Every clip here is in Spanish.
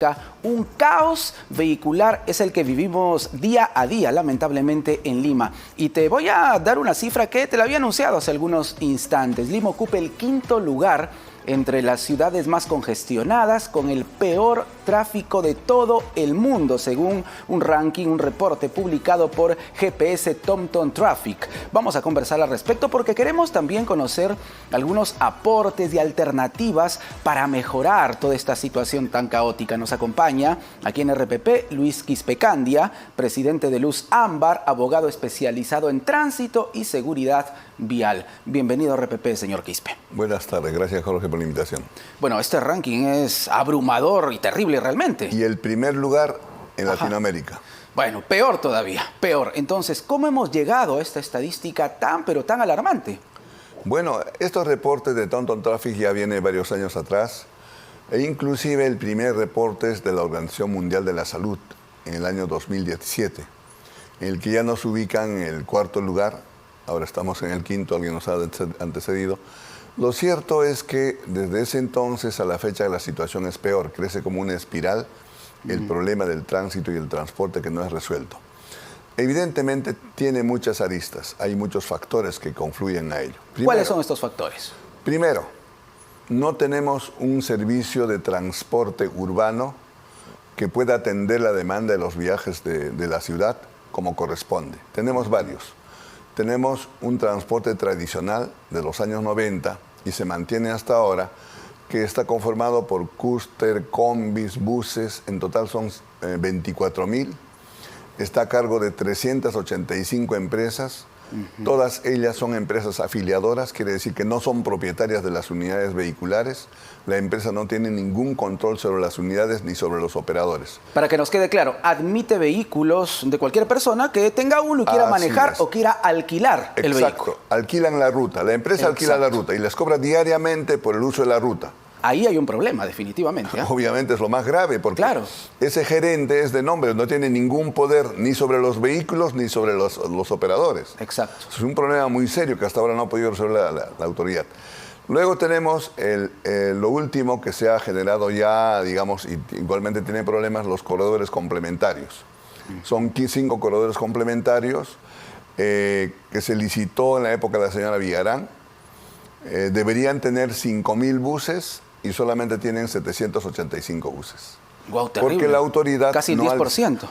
Un caos vehicular es el que vivimos día a día, lamentablemente, en Lima. Y te voy a dar una cifra que te la había anunciado hace algunos instantes. Lima ocupa el quinto lugar entre las ciudades más congestionadas, con el peor tráfico de todo el mundo, según un ranking, un reporte publicado por GPS TomTom Traffic. Vamos a conversar al respecto porque queremos también conocer algunos aportes y alternativas para mejorar toda esta situación tan caótica. Nos acompaña aquí en RPP Luis Quispecandia, presidente de Luz Ámbar, abogado especializado en tránsito y seguridad vial. Bienvenido a RPP, señor Quispe. Buenas tardes, gracias Jorge por la invitación. Bueno, este ranking es abrumador y terrible realmente. Y el primer lugar en Latinoamérica. Bueno, peor todavía, peor. Entonces, ¿cómo hemos llegado a esta estadística pero tan alarmante? Bueno, estos reportes de TomTom Traffic ya vienen varios años atrás, e inclusive el primer reporte es de la Organización Mundial de la Salud en el año 2017, en el que ya nos ubican en el cuarto lugar. Ahora estamos en el quinto, alguien nos ha antecedido. Lo cierto es que desde ese entonces a la fecha la situación es peor, crece como una espiral el problema del tránsito y el transporte que no es resuelto. Evidentemente tiene muchas aristas, hay muchos factores que confluyen a ello. ¿Cuáles son estos factores? Primero, no tenemos un servicio de transporte urbano que pueda atender la demanda de los viajes de la ciudad como corresponde. Tenemos varios. Tenemos un transporte tradicional de los años 90 y se mantiene hasta ahora, que está conformado por cúster, combis, buses, en total son 24.000. Está a cargo de 385 empresas, todas ellas son empresas afiliadoras, quiere decir que no son propietarias de las unidades vehiculares. La empresa no tiene ningún control sobre las unidades ni sobre los operadores. Para que nos quede claro, admite vehículos de cualquier persona que tenga uno y quiera manejar o quiera alquilar el vehículo. Exacto, alquilan la ruta, la empresa alquila la ruta y les cobra diariamente por el uso de la ruta. Ahí hay un problema, definitivamente. Obviamente es lo más grave, porque ese gerente es de nombre, no tiene ningún poder ni sobre los vehículos ni sobre los operadores. Exacto. Es un problema muy serio que hasta ahora no ha podido resolver la autoridad. Luego tenemos lo último que se ha generado ya, digamos, y igualmente tiene problemas, los corredores complementarios. Son 5 corredores complementarios que se licitó en la época de la señora Villarán. Deberían tener 5.000 buses y solamente tienen 785 buses. Wow, terrible. Porque la autoridad casi el 10%.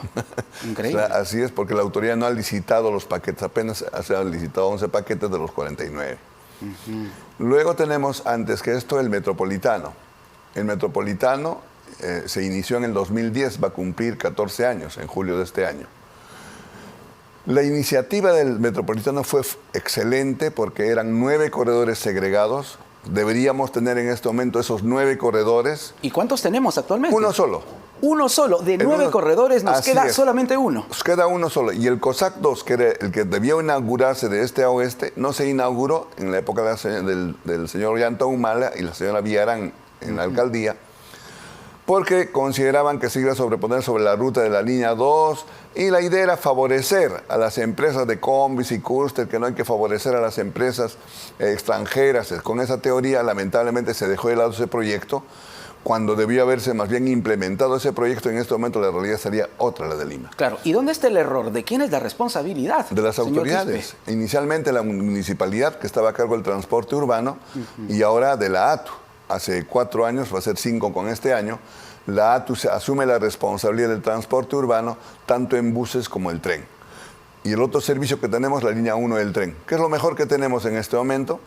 Increíble. O sea, así es, porque la autoridad no ha licitado los paquetes, apenas se han licitado 11 paquetes de los 49. Luego tenemos, antes que esto, el Metropolitano. El Metropolitano se inició en el 2010, va a cumplir 14 años, en julio de este año. La iniciativa del Metropolitano fue excelente porque eran 9 corredores segregados. Deberíamos tener en este momento esos 9 corredores. ¿Y cuántos tenemos actualmente? Uno solo. Uno solo. De 9 corredores nos queda solamente uno. Nos queda uno solo. Y el COSAC 2, que era el que debió inaugurarse de este a oeste, no se inauguró en la época del señor Ollanta Humala y la señora Villarán en la alcaldía, porque consideraban que se iba a sobreponer sobre la ruta de la línea 2, y la idea era favorecer a las empresas de combis y cúster, que no hay que favorecer a las empresas extranjeras. Con esa teoría, lamentablemente, se dejó de lado ese proyecto, cuando debió haberse más bien implementado ese proyecto. En este momento la realidad sería otra, la de Lima. Claro, ¿y dónde está el error? ¿De quién es la responsabilidad? De las autoridades. Inicialmente la municipalidad, que estaba a cargo del transporte urbano, y ahora de la ATU. Hace 4 años, va a ser 5 con este año, la ATU asume la responsabilidad del transporte urbano, tanto en buses como el tren. Y el otro servicio que tenemos, la línea 1 del tren, que es lo mejor que tenemos en este momento.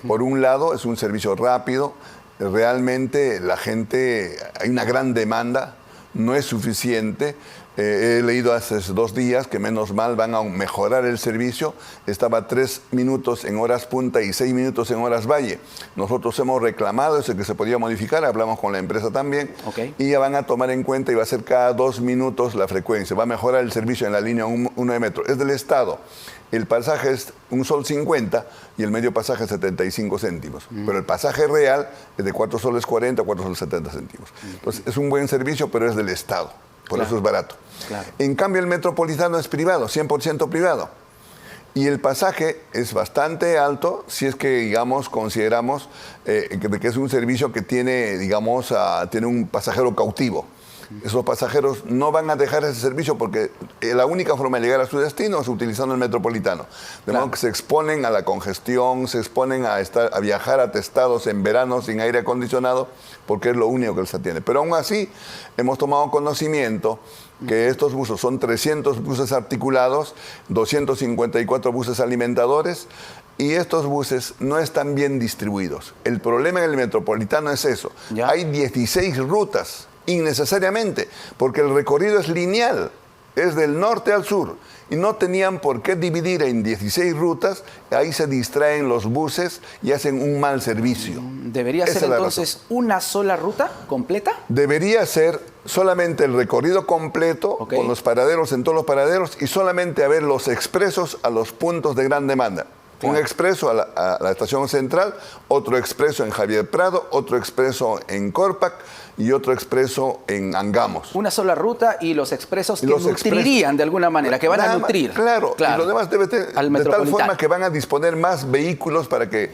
Por un lado, es un servicio rápido, realmente la gente, hay una gran demanda, no es suficiente. He leído hace 2 días que menos mal van a mejorar el servicio. Estaba 3 minutos en horas punta y 6 minutos en horas valle. Nosotros hemos reclamado eso, que se podía modificar, hablamos con la empresa también, y ya van a tomar en cuenta y va a ser cada 2 minutos la frecuencia. Va a mejorar el servicio en la línea 1 de metro. Es del Estado. El pasaje es $1.50 y el medio pasaje 75 céntimos. Pero el pasaje real es de $4.40 o $4.70. Entonces es un buen servicio, pero es del Estado. Por eso es barato. En cambio, el Metropolitano es privado, 100% privado. Y el pasaje es bastante alto si es que, digamos, consideramos que es un servicio que tiene, digamos, tiene un pasajero cautivo. Esos pasajeros no van a dejar ese servicio porque la única forma de llegar a su destino es utilizando el metropolitano. De modo que se exponen a la congestión, se exponen a viajar atestados en verano sin aire acondicionado, porque es lo único que les atiende. Pero aún así, hemos tomado conocimiento que estos buses son 300 buses articulados, 254 buses alimentadores, y estos buses no están bien distribuidos. El problema en el metropolitano es eso. ¿Ya? Hay 16 rutas, innecesariamente, porque el recorrido es lineal, es del norte al sur, y no tenían por qué dividir en 16 rutas, ahí se distraen los buses y hacen un mal servicio. ¿Debería ser entonces una sola ruta completa? Debería ser solamente el recorrido completo, con los paraderos en todos los paraderos, y solamente haber los expresos a los puntos de gran demanda. Un expreso a la estación central, otro expreso en Javier Prado, otro expreso en Corpac y otro expreso en Angamos. Una sola ruta y los expresos que nutrirían de alguna manera, que van a nutrir. Claro, y lo demás debe ser de tal forma que van a disponer más vehículos para que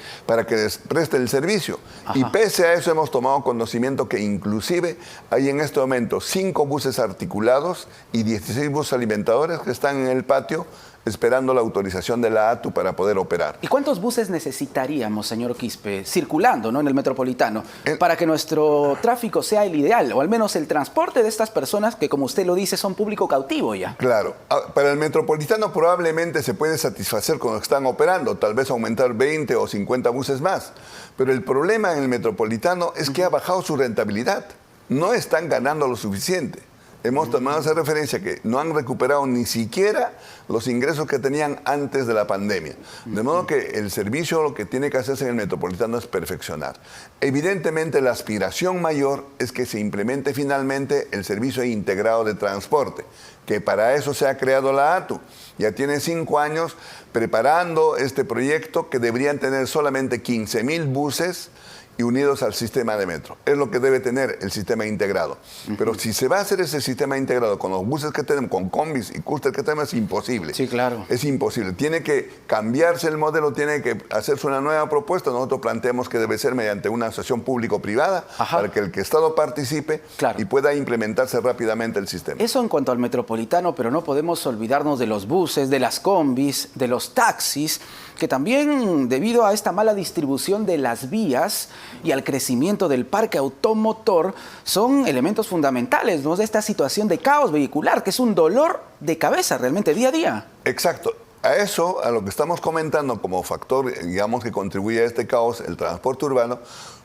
les preste el servicio. Ajá. Y pese a eso hemos tomado conocimiento que inclusive hay en este momento 5 buses articulados y 16 buses alimentadores que están en el patio esperando la autorización de la ATU para poder operar. ¿Y cuántos buses necesitaríamos, señor Quispe, circulando, ¿no?, en el metropolitano, para que nuestro tráfico sea el ideal, o al menos el transporte de estas personas que, como usted lo dice, son público cautivo ya? Claro. Para el metropolitano probablemente se puede satisfacer con lo que están operando, tal vez aumentar 20 o 50 buses más. Pero el problema en el metropolitano es que ha bajado su rentabilidad. No están ganando lo suficiente. Hemos tomado esa referencia que no han recuperado ni siquiera los ingresos que tenían antes de la pandemia. De modo que el servicio, lo que tiene que hacerse en el metropolitano es perfeccionar. Evidentemente, la aspiración mayor es que se implemente finalmente el servicio integrado de transporte, que para eso se ha creado la ATU. Ya tiene 5 años preparando este proyecto que deberían tener solamente 15,000 buses y unidos al sistema de metro. Es lo que debe tener el sistema integrado. Pero si se va a hacer ese sistema integrado con los buses que tenemos, con combis y clúster que tenemos, es imposible. Sí, claro. Es imposible. Tiene que cambiarse el modelo, tiene que hacerse una nueva propuesta. Nosotros planteamos que debe ser mediante una asociación público-privada para que el Estado participe y pueda implementarse rápidamente el sistema. Eso en cuanto al metropolitano, pero no podemos olvidarnos de los buses, de las combis, de los taxis, que también, debido a esta mala distribución de las vías y al crecimiento del parque automotor, son elementos fundamentales, ¿no?, de esta situación de caos vehicular, que es un dolor de cabeza realmente día a día. Exacto. A eso, a lo que estamos comentando como factor, digamos, que contribuye a este caos, el transporte urbano,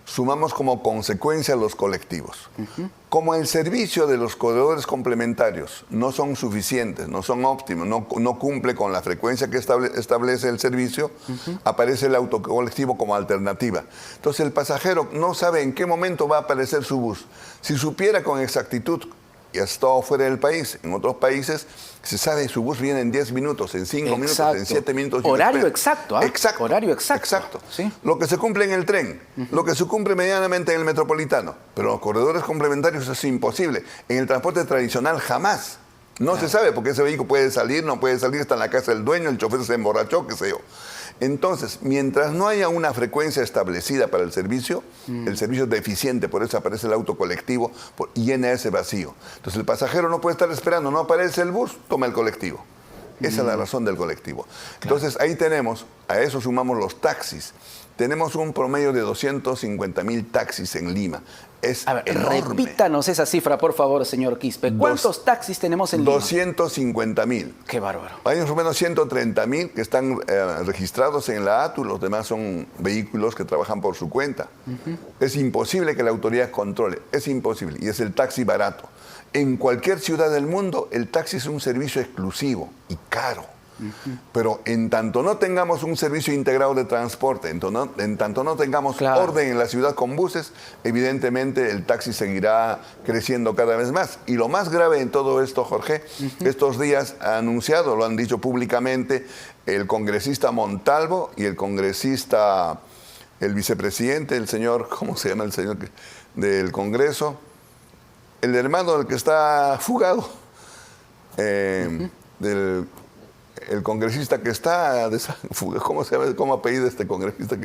sumamos como consecuencia los colectivos. Como el servicio de los corredores complementarios no son suficientes, no son óptimos, no cumple con la frecuencia que establece el servicio, aparece el autocolectivo como alternativa. Entonces el pasajero no sabe en qué momento va a aparecer su bus. Si supiera con exactitud, y ha estado fuera del país, en otros países, se sabe su bus viene en 10 minutos, en 5 minutos, en 7 minutos. Horario exacto, ¿eh? Exacto. Horario exacto. Exacto. ¿Sí? Lo que se cumple en el tren, lo que se cumple medianamente en el metropolitano, pero los corredores complementarios es imposible. En el transporte tradicional jamás. No se sabe porque ese vehículo puede salir, no puede salir, está en la casa del dueño, el chofer se emborrachó, qué sé yo. Entonces, mientras no haya una frecuencia establecida para el servicio es deficiente, por eso aparece el auto colectivo y llena ese vacío. Entonces el pasajero no puede estar esperando, no aparece el bus, toma el colectivo. Esa es la razón del colectivo. Entonces ahí tenemos, a eso sumamos los taxis. Tenemos un promedio de 250,000 taxis en Lima. Es enorme. Repítanos esa cifra, por favor, señor Quispe. ¿Cuántos taxis tenemos en Lima? 250,000. Qué bárbaro. Hay más o menos 130,000 que están registrados en la ATU, los demás son vehículos que trabajan por su cuenta. Es imposible que la autoridad controle, es imposible, y es el taxi barato. En cualquier ciudad del mundo, el taxi es un servicio exclusivo y caro. Pero en tanto no tengamos un servicio integrado de transporte, en tanto no tengamos orden en la ciudad con buses, evidentemente el taxi seguirá creciendo cada vez más. Y lo más grave en todo esto, Jorge, estos días ha anunciado, lo han dicho públicamente, el congresista Montalvo y el congresista, el vicepresidente, el señor, ¿cómo se llama el señor del Congreso? El hermano del que está fugado, el congresista que está, ¿cómo se llama? ¿Cómo apellida este congresista?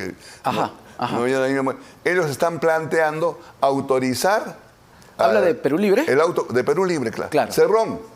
Ellos están planteando autorizar ¿Habla de Perú Libre? El auto de Perú Libre, claro. Cerrón.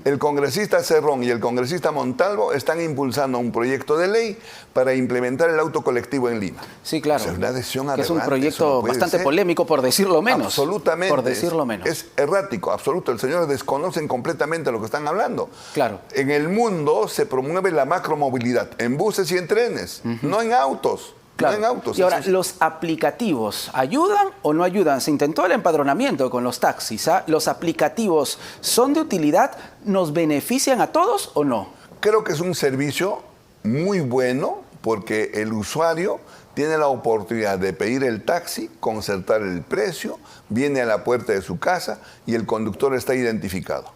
El congresista Cerrón y el congresista Montalvo están impulsando un proyecto de ley para implementar el auto colectivo en Lima. Sí, claro. O sea, una decisión que es un aberrante, proyecto bastante polémico, por decirlo menos. Absolutamente. Por decirlo menos. Es errático, absoluto. El señor desconocen completamente lo que están hablando. Claro. En el mundo se promueve la macromovilidad en buses y en trenes, no en autos. Claro. No en autos. Y ahora, ¿los aplicativos ayudan o no ayudan? Se intentó el empadronamiento con los taxis. ¿Los aplicativos son de utilidad? ¿Nos benefician a todos o no? Creo que es un servicio muy bueno porque el usuario tiene la oportunidad de pedir el taxi, concertar el precio, viene a la puerta de su casa y el conductor está identificado.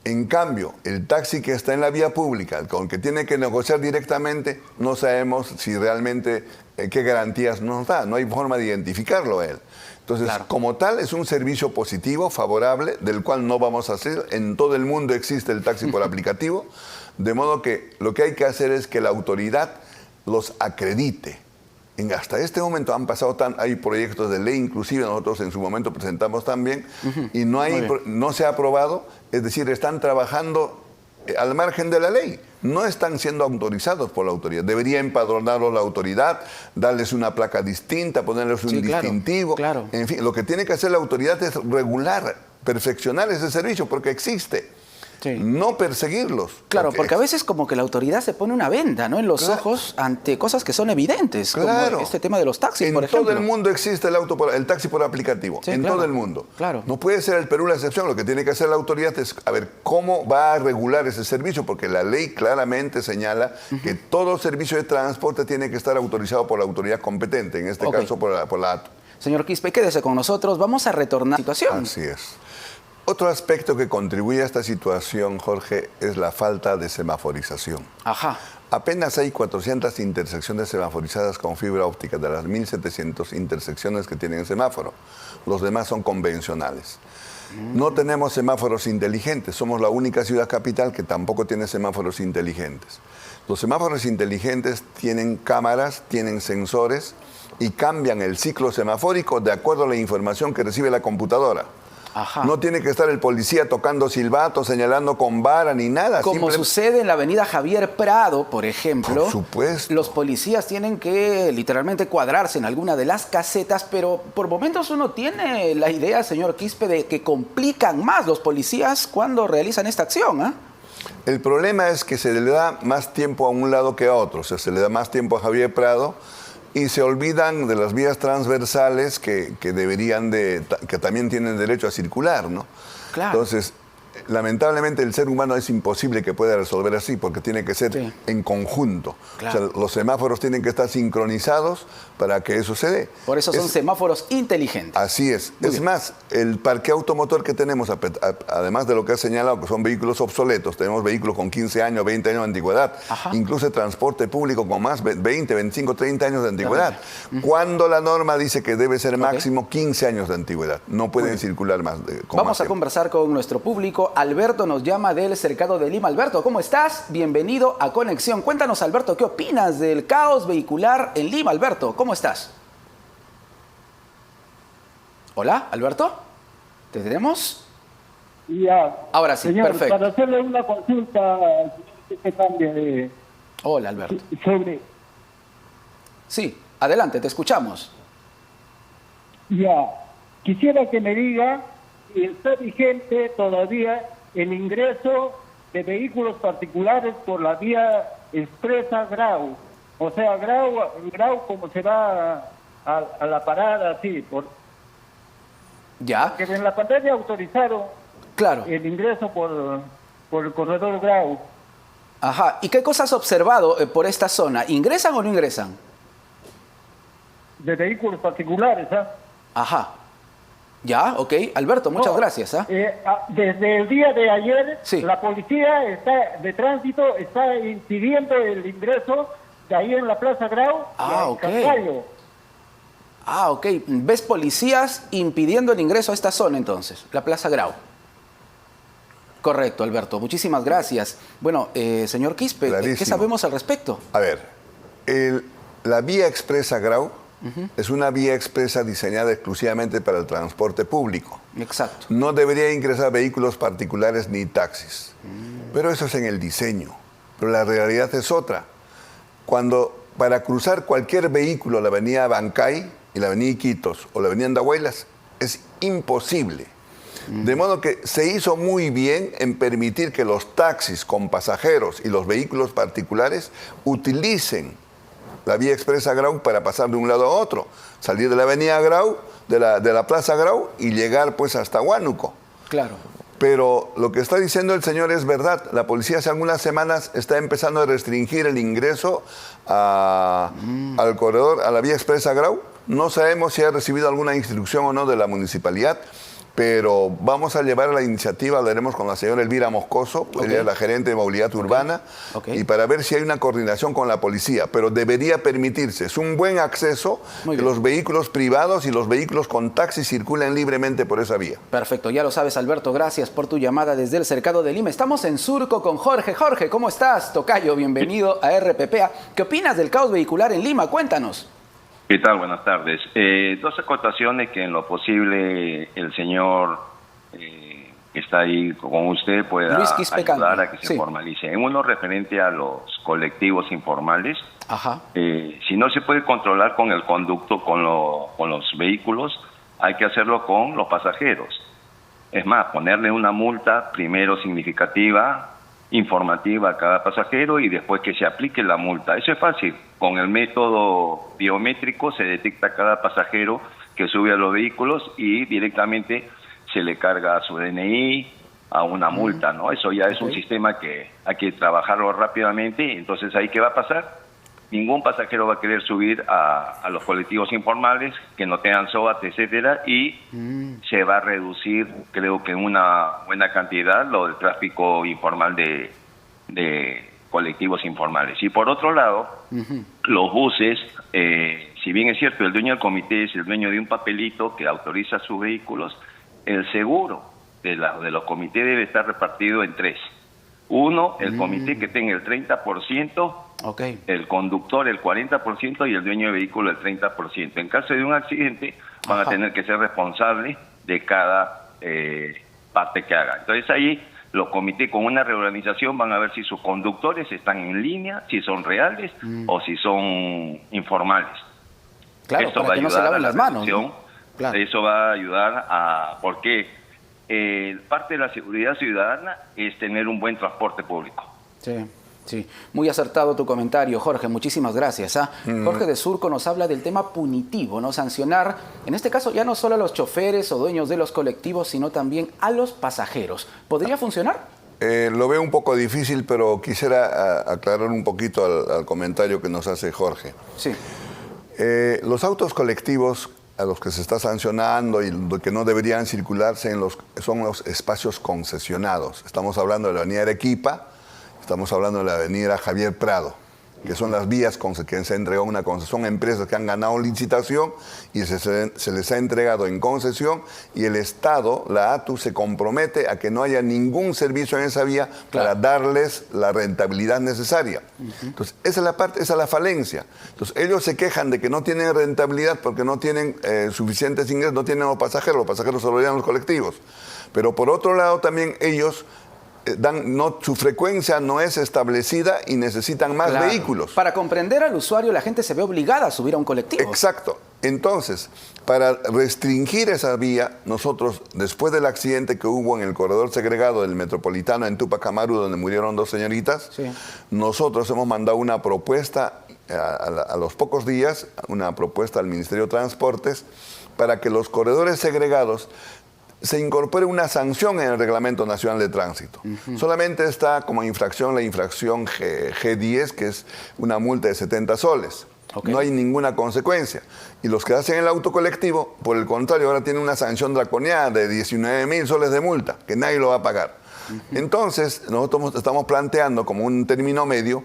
En cambio, el taxi que está en la vía pública, con el que tiene que negociar directamente, no sabemos si realmente qué garantías nos da. No hay forma de identificarlo a él. Entonces, como tal, es un servicio positivo, favorable, del cual no vamos a hacer. En todo el mundo existe el taxi por aplicativo. De modo que lo que hay que hacer es que la autoridad los acredite. Hasta este momento han pasado hay proyectos de ley, inclusive nosotros en su momento presentamos también, y no se ha aprobado, es decir, están trabajando al margen de la ley, no están siendo autorizados por la autoridad. Debería empadronarlos la autoridad, darles una placa distinta, ponerles un distintivo. Claro. En fin, lo que tiene que hacer la autoridad es regular, perfeccionar ese servicio, porque existe. Sí. No perseguirlos. Claro, porque a veces como que la autoridad se pone una venda, ¿no?, en los ojos ante cosas que son evidentes, como este tema de los taxis, por ejemplo. En todo el mundo existe el taxi por aplicativo, todo el mundo. Claro. No puede ser el Perú la excepción, lo que tiene que hacer la autoridad es a ver cómo va a regular ese servicio, porque la ley claramente señala que todo servicio de transporte tiene que estar autorizado por la autoridad competente, en este caso por la ATU. Señor Quispe, quédese con nosotros, vamos a retornar a la situación. Así es. Otro aspecto que contribuye a esta situación, Jorge, es la falta de semaforización. Ajá. Apenas hay 400 intersecciones semaforizadas con fibra óptica de las 1.700 intersecciones que tienen semáforo. Los demás son convencionales. No tenemos semáforos inteligentes. Somos la única ciudad capital que tampoco tiene semáforos inteligentes. Los semáforos inteligentes tienen cámaras, tienen sensores y cambian el ciclo semafórico de acuerdo a la información que recibe la computadora. Ajá. No tiene que estar el policía tocando silbato, señalando con vara ni nada. Como sucede en la avenida Javier Prado, por ejemplo. Por supuesto. Los policías tienen que literalmente cuadrarse en alguna de las casetas, pero por momentos uno tiene la idea, señor Quispe, de que complican más los policías cuando realizan esta acción, ¿eh? El problema es que se le da más tiempo a un lado que a otro. O sea, se le da más tiempo a Javier Prado y se olvidan de las vías transversales que también tienen derecho a circular, ¿no? Claro. Entonces, lamentablemente el ser humano es imposible que pueda resolver así, porque tiene que ser en conjunto. Claro. O sea, los semáforos tienen que estar sincronizados para que eso se dé. Por eso son semáforos inteligentes. Así es. Es más, el parque automotor que tenemos, además de lo que ha señalado, que son vehículos obsoletos, tenemos vehículos con 15 años, 20 años de antigüedad, incluso transporte público con más 20, 25, 30 años de antigüedad. Cuando la norma dice que debe ser máximo 15 años de antigüedad, no pueden circular más. Vamos a conversar con nuestro público. Alberto nos llama del Cercado de Lima. Alberto, ¿cómo estás? Bienvenido a Conexión. Cuéntanos, Alberto, ¿qué opinas del caos vehicular en Lima? Alberto, ¿cómo estás? Hola, Alberto. ¿Te tenemos? Ya. Ahora sí, señor, perfecto. Para hacerle una consulta, que cambie Hola, Alberto. sobre... Sí, adelante, te escuchamos. Ya. Quisiera que me diga si está vigente todavía el ingreso de vehículos particulares por la vía expresa Grau. O sea, Grau como se va a la parada, así. Ya. Que en la pantalla autorizaron el ingreso por el corredor Grau. Ajá. ¿Y qué cosas has observado por esta zona? ¿Ingresan o no ingresan? De vehículos particulares, ¿ah? Ajá. Ya, ok. Alberto, muchas gracias. Desde el día de ayer, sí, la policía de tránsito está impidiendo el ingreso de ahí en la Plaza Grau. Ok. Ok. ¿Ves policías impidiendo el ingreso a esta zona entonces, la Plaza Grau? Correcto, Alberto. Muchísimas gracias. Bueno, señor Quispe, ¿qué sabemos al respecto? A ver, la vía expresa Grau es una vía expresa diseñada exclusivamente para el transporte público. Exacto. No debería ingresar vehículos particulares ni taxis. Pero eso es en el diseño. Pero la realidad es otra. Para cruzar cualquier vehículo la avenida Bancay y la avenida Iquitos o la avenida Andahuaylas es imposible. De modo que se hizo muy bien en permitir que los taxis con pasajeros y los vehículos particulares utilicen la vía expresa Grau para pasar de un lado a otro. Salir de la avenida Grau, de la plaza Grau y llegar pues hasta Huánuco. Claro. Pero lo que está diciendo el señor es verdad. La policía hace algunas semanas está empezando a restringir el ingreso al corredor, a la vía expresa Grau. No sabemos si ha recibido alguna instrucción o no de la municipalidad, pero vamos a llevar la iniciativa, hablaremos con la señora Elvira Moscoso, ella es la gerente de movilidad urbana, y para ver si hay una coordinación con la policía, pero debería permitirse. Es un buen acceso que los vehículos privados y los vehículos con taxi circulen libremente por esa vía. Perfecto, ya lo sabes, Alberto, gracias por tu llamada desde el Cercado de Lima. Estamos en Surco con Jorge. Jorge, ¿cómo estás? Tocayo, bienvenido a RPPA. ¿Qué opinas del caos vehicular en Lima? Cuéntanos. ¿Qué tal? Buenas tardes. Dos acotaciones que en lo posible el señor que está ahí con usted pueda ayudar a que se formalice. En uno referente a los colectivos informales, si no se puede controlar con el conducto, con los vehículos, hay que hacerlo con los pasajeros. Es más, ponerle una multa primero significativa, informativa a cada pasajero y después que se aplique la multa. Eso es fácil. Con el método biométrico se detecta a cada pasajero que sube a los vehículos y directamente se le carga a su DNI a una multa, ¿no? Eso ya es un sistema que hay que trabajarlo rápidamente. Entonces, ¿ahí qué va a pasar? Ningún pasajero va a querer subir a los colectivos informales que no tengan SOAT, etcétera, y se va a reducir, creo que en una buena cantidad, lo del tráfico informal de colectivos informales. Y por otro lado, los buses, si bien es cierto, el dueño del comité es el dueño de un papelito que autoriza sus vehículos, el seguro de los comités debe estar repartido en tres. Uno, el comité que tenga el 30%, el conductor el 40% y el dueño del vehículo el 30%. En caso de un accidente, van a tener que ser responsables de cada parte que haga. Entonces ahí los comités con una reorganización van a ver si sus conductores están en línea, si son reales o si son informales. Claro, esto para va a que no se ayudar laven a la las manos, reducción. ¿no? Claro. Eso va a ayudar a... porque parte de la seguridad ciudadana es tener un buen transporte público. Sí. Sí, muy acertado tu comentario, Jorge, muchísimas gracias. Jorge de Surco nos habla del tema punitivo, ¿no? Sancionar, en este caso, ya no solo a los choferes o dueños de los colectivos, sino también a los pasajeros. ¿Podría funcionar? Lo veo un poco difícil, pero quisiera aclarar un poquito al comentario que nos hace Jorge. Sí. Los autos colectivos a los que se está sancionando y que no deberían circularse son los espacios concesionados. Estamos hablando de la avenida Arequipa, estamos hablando de la avenida Javier Prado, que son las vías que se ha entregado una concesión. Son empresas que han ganado licitación y se les ha entregado en concesión y el Estado, la ATU, se compromete a que no haya ningún servicio en esa vía para darles la rentabilidad necesaria. Entonces, esa es la falencia. Entonces, ellos se quejan de que no tienen rentabilidad porque no tienen suficientes ingresos, no tienen los pasajeros se lo llevan los colectivos. Pero por otro lado, también ellos... su frecuencia no es establecida y necesitan más vehículos. Para comprender al usuario, la gente se ve obligada a subir a un colectivo. Exacto. Entonces, para restringir esa vía, nosotros, después del accidente que hubo en el corredor segregado del Metropolitano en Tupac Amaru, donde murieron 2 señoritas, nosotros hemos mandado una propuesta a los pocos días, una propuesta al Ministerio de Transportes, para que los corredores segregados se incorpore una sanción en el Reglamento Nacional de Tránsito. Solamente está como infracción la infracción G10, que es una multa de 70 soles. No hay ninguna consecuencia. Y los que hacen el auto colectivo, por el contrario, ahora tienen una sanción draconiana de 19.000 soles de multa, que nadie lo va a pagar. Entonces, nosotros estamos planteando como un término medio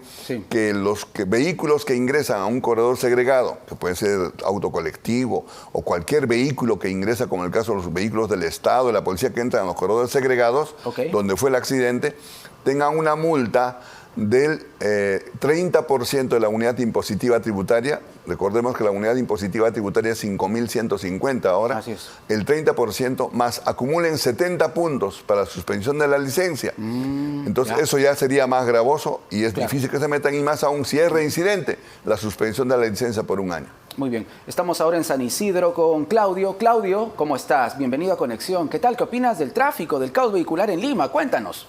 que los vehículos que ingresan a un corredor segregado, que puede ser auto colectivo o cualquier vehículo que ingresa, como el caso de los vehículos del Estado, de la policía que entran a los corredores segregados, donde fue el accidente, tengan una multa del 30% de la unidad impositiva tributaria. Recordemos que la unidad impositiva tributaria es 5.150 ahora. Así es. El 30% más acumulen 70 puntos para suspensión de la licencia. Entonces eso ya sería más gravoso y es difícil que se metan, y más aún si es reincidente la suspensión de la licencia por 1 año. Muy bien, estamos ahora en San Isidro con Claudio. Claudio, ¿cómo estás? Bienvenido a Conexión. ¿Qué tal? ¿Qué opinas del tráfico, del caos vehicular en Lima? Cuéntanos.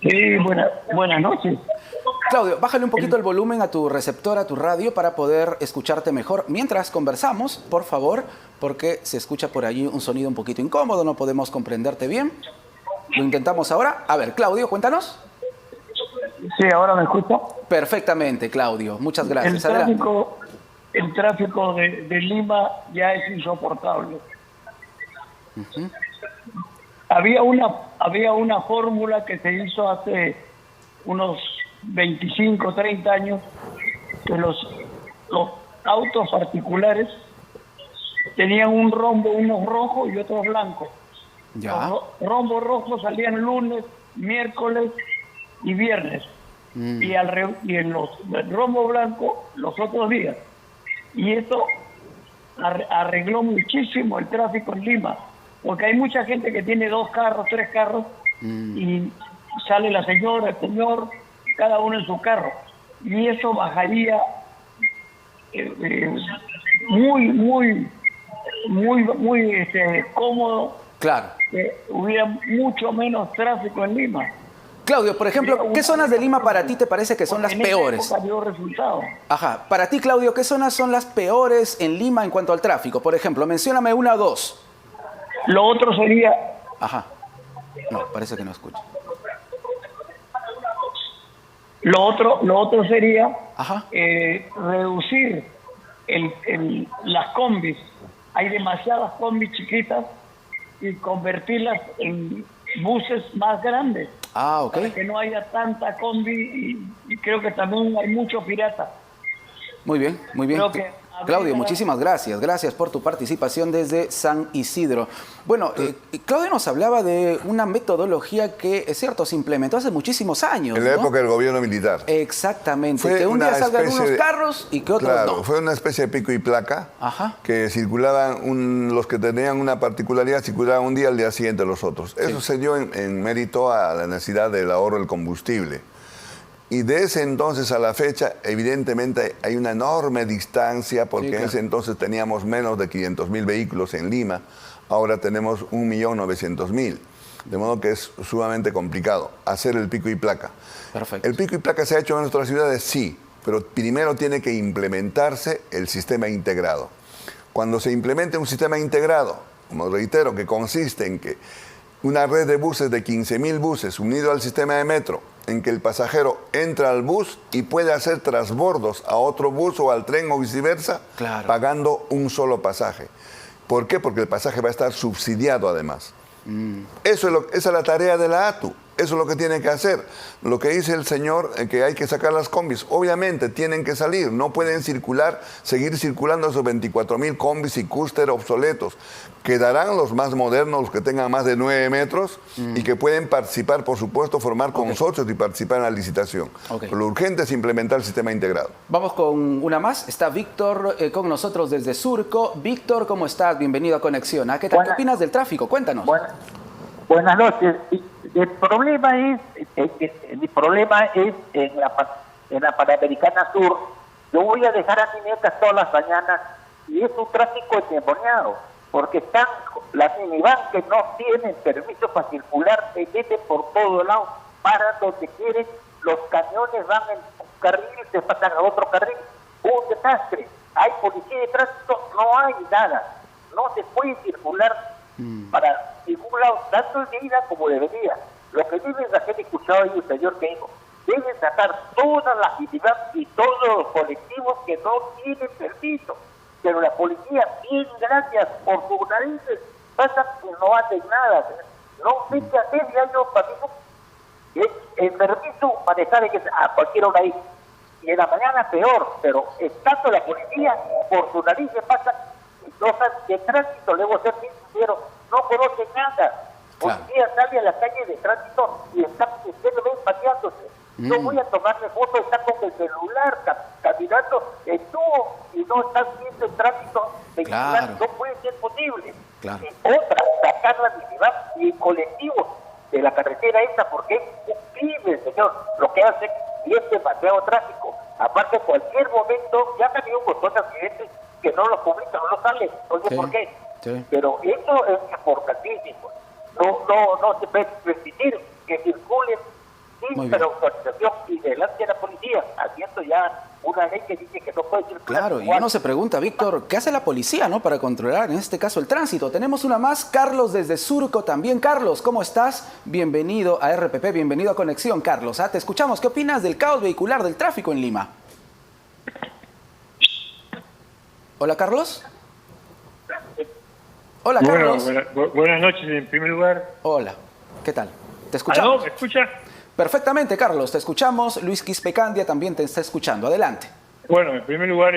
Sí, buenas noches. Claudio, bájale un poquito el volumen a tu receptor, a tu radio, para poder escucharte mejor. Mientras conversamos, por favor, porque se escucha por allí un sonido un poquito incómodo, no podemos comprenderte bien. Lo intentamos ahora. A ver, Claudio, cuéntanos. Sí, ¿ahora me escucha? Perfectamente, Claudio. Muchas gracias. El tráfico de Lima ya es insoportable. Había una fórmula que se hizo hace unos 25, 30 años, que los autos particulares tenían un rombo, unos rojos y otros blancos. Ya. Los rombos rojos salían lunes, miércoles y viernes. Y en el rombo blanco los otros días. Y eso arregló muchísimo el tráfico en Lima, porque hay mucha gente que tiene 2 carros, 3 carros, y sale la señora, el señor, cada uno en su carro. Y eso bajaría muy cómodo. Claro. Hubiera mucho menos tráfico en Lima. Claudio, por ejemplo, ¿qué zonas de Lima para ti te parece que son las peores? Ajá. Para ti, Claudio, ¿qué zonas son las peores en Lima en cuanto al tráfico? Por ejemplo, mencióname 1 o 2. Lo otro sería... Ajá. No, parece que no escucho. Lo otro sería Ajá. reducir las combis. Hay demasiadas combis chiquitas y convertirlas en buses más grandes. Ah, ok. Para que no haya tanta combi y creo que también hay mucho pirata. Muy bien, muy bien. Creo que Claudio, muchísimas gracias. Gracias por tu participación desde San Isidro. Bueno, Claudio nos hablaba de una metodología que, es cierto, se implementó hace muchísimos años. En la época del gobierno militar. Exactamente. Fue que un día salgan unos de carros y que otros claro, no. fue una especie de pico y placa. Ajá. Que circulaban, los que tenían una particularidad circulaban un día, al día siguiente los otros. Eso se dio en mérito a la necesidad del ahorro del combustible. Y de ese entonces a la fecha, evidentemente hay una enorme distancia, porque en ese entonces teníamos menos de 500.000 vehículos en Lima, ahora tenemos 1.900.000. De modo que es sumamente complicado hacer el pico y placa. Perfecto. El pico y placa se ha hecho en nuestras ciudades, sí, pero primero tiene que implementarse el sistema integrado. Cuando se implemente un sistema integrado, como reitero, que consiste en que una red de buses de 15.000 buses unido al sistema de metro, en que el pasajero entra al bus y puede hacer transbordos a otro bus o al tren o viceversa, pagando un solo pasaje. ¿Por qué? Porque el pasaje va a estar subsidiado además. Esa es la tarea de la ATU. Eso es lo que tiene que hacer. Lo que dice el señor, que hay que sacar las combis. Obviamente tienen que salir, no pueden seguir circulando esos 24.000 combis y cúster obsoletos. Quedarán los más modernos, los que tengan más de 9 metros y que pueden participar, por supuesto, formar consorcios y participar en la licitación. Lo urgente es implementar el sistema integrado. Vamos con una más. Está Víctor con nosotros desde Surco. Víctor, ¿cómo estás? Bienvenido a Conexión. ¿Qué tal? ¿Qué opinas del tráfico? Cuéntanos. Buenas noches. El problema es en la Panamericana Sur. Yo voy a dejar a mi nieta todas las mañanas y es un tráfico endemoniado, porque están las minivans que no tienen permiso para circular, se meten por todo lado, paran donde quieren, los camiones van en un carril, se pasan a otro carril, un desastre. Hay policía de tránsito, no hay nada, no se puede circular para ningún lado, tanto en ida como de venida. Lo que deben hacer, escuchado ahí el señor que dijo, deben sacar todas las minivans y todos los colectivos que no tienen permiso. Pero la policía, bien gracias por sus narices, pasa que no hacen nada. No sé qué hacer, ya yo partido. El permiso manejar a cualquier hora ahí. Y en la mañana peor, pero estando la policía, por sus narices pasa cosas de tránsito, luego ser financiero, no conocen nada. Hoy día sale a la calle de tránsito y usted lo ve pateándose. Yo voy a tomarle foto, está con el celular caminando en tubo y no está viendo el tránsito vehicular. No puede ser posible. Y otra, sacar la minivan y colectivos de la carretera esta, porque es increíble, señor, lo que hace, y es demasiado tráfico. Aparte, cualquier momento, ya han habido un montón de accidentes que no lo publican, no salen, no sé por qué. Pero eso es importantísimo. No se puede permitir que circulen sin autorización y delante de la policía, haciendo ya una ley que dice que no puede circular. Claro, y uno se pregunta, Víctor, ¿qué hace la policía, no, para controlar, en este caso, el tránsito? Tenemos una más, Carlos desde Surco también. Carlos, ¿cómo estás? Bienvenido a RPP, bienvenido a Conexión, Carlos. Te escuchamos. ¿Qué opinas del caos vehicular, del tráfico en Lima? Hola, Carlos. Hola, Carlos. Buenas noches, en primer lugar. Hola, ¿qué tal? ¿Te escuchamos? ¿Aló? ¿Me escucha? Perfectamente, Carlos, te escuchamos. Luis Quispecandia también te está escuchando. Adelante. Bueno, en primer lugar,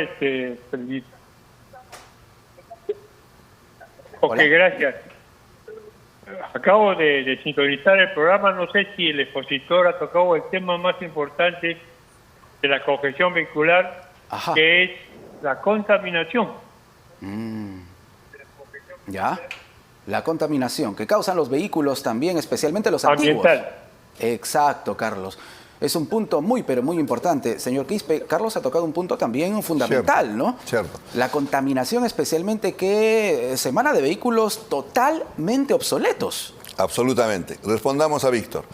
Hola. Gracias. Acabo de sintonizar el programa. No sé si el expositor ha tocado el tema más importante de la congestión vehicular, que es la contaminación. Ya, la contaminación que causan los vehículos también, especialmente los ambiental. Antiguos. Exacto, Carlos. Es un punto muy, pero muy importante. Señor Quispe, Carlos ha tocado un punto también fundamental, cierto, ¿no? Cierto. La contaminación, especialmente que se emana de vehículos totalmente obsoletos. Absolutamente. Respondamos a Víctor.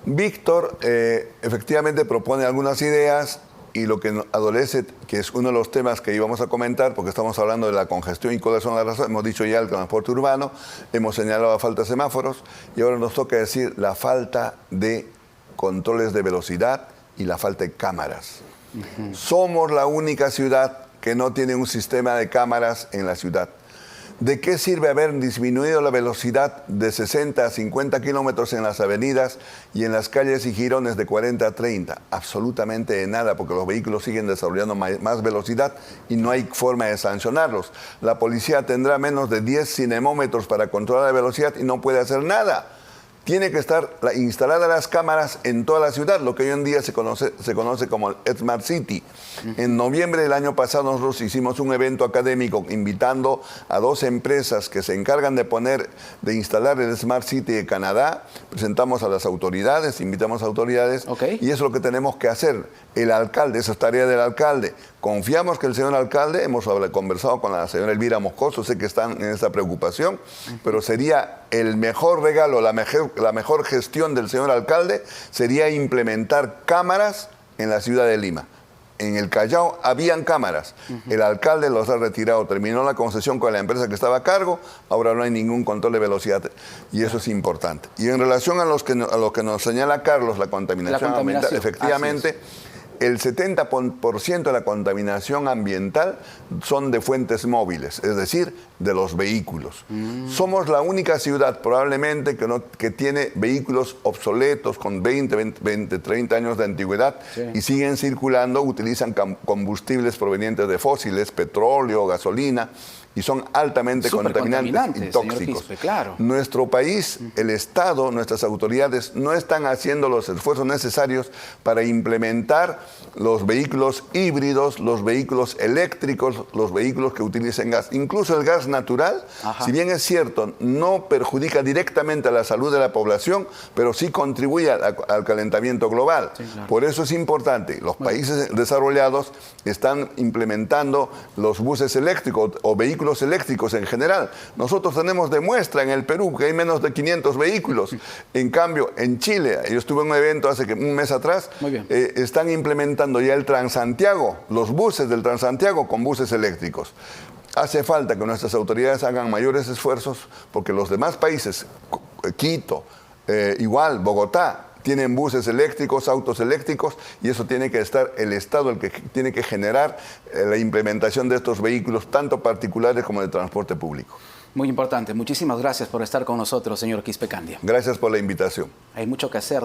Víctor efectivamente propone algunas ideas y lo que adolece, que es uno de los temas que íbamos a comentar, porque estamos hablando de la congestión y cuáles son las razones. Hemos dicho ya el transporte urbano, hemos señalado la falta de semáforos y ahora nos toca decir la falta de controles de velocidad y la falta de cámaras. Somos la única ciudad que no tiene un sistema de cámaras en la ciudad. ¿De qué sirve haber disminuido la velocidad de 60 a 50 kilómetros en las avenidas y en las calles y jirones de 40 a 30? Absolutamente de nada, porque los vehículos siguen desarrollando más velocidad y no hay forma de sancionarlos. La policía tendrá menos de 10 cinemómetros para controlar la velocidad y no puede hacer nada. Tiene que estar instaladas las cámaras en toda la ciudad, lo que hoy en día se conoce como Smart City. En noviembre del año pasado nosotros hicimos un evento académico invitando a 2 empresas que se encargan de instalar el Smart City de Canadá. Presentamos a las autoridades, invitamos a autoridades y eso es lo que tenemos que hacer. El alcalde, esa es tarea del alcalde. Confiamos que el señor alcalde, hemos conversado con la señora Elvira Moscoso, sé que están en esta preocupación, pero sería el mejor regalo, la mejor gestión del señor alcalde, sería implementar cámaras en la ciudad de Lima. En el Callao habían cámaras, el alcalde los ha retirado, terminó la concesión con la empresa que estaba a cargo, ahora no hay ningún control de velocidad y eso es importante. Y en relación a lo que nos señala Carlos, la contaminación ambiental, efectivamente, el 70% de la contaminación ambiental son de fuentes móviles, es decir, de los vehículos. Somos la única ciudad probablemente que tiene vehículos obsoletos con 20, 30 años de antigüedad y siguen circulando, utilizan combustibles provenientes de fósiles, petróleo, gasolina, y son altamente contaminantes y tóxicos. Quispe, claro. Nuestro país, el Estado, nuestras autoridades no están haciendo los esfuerzos necesarios para implementar los vehículos híbridos, los vehículos eléctricos, los vehículos que utilicen gas. Incluso el gas natural, si bien es cierto, no perjudica directamente a la salud de la población, pero sí contribuye al calentamiento global. Sí, claro. Por eso es importante. Los países desarrollados están implementando los buses eléctricos o vehículos eléctricos en general. Nosotros tenemos de muestra en el Perú que hay menos de 500 vehículos. En cambio, en Chile, yo estuve en un evento hace un mes atrás, están implementando ya el Transantiago, los buses del Transantiago con buses eléctricos. Hace falta que nuestras autoridades hagan mayores esfuerzos porque los demás países, Quito, igual, Bogotá, tienen buses eléctricos, autos eléctricos y eso tiene que estar el Estado el que tiene que generar la implementación de estos vehículos, tanto particulares como de transporte público. Muy importante. Muchísimas gracias por estar con nosotros, señor Quispecandia. Gracias por la invitación. Hay mucho que hacer.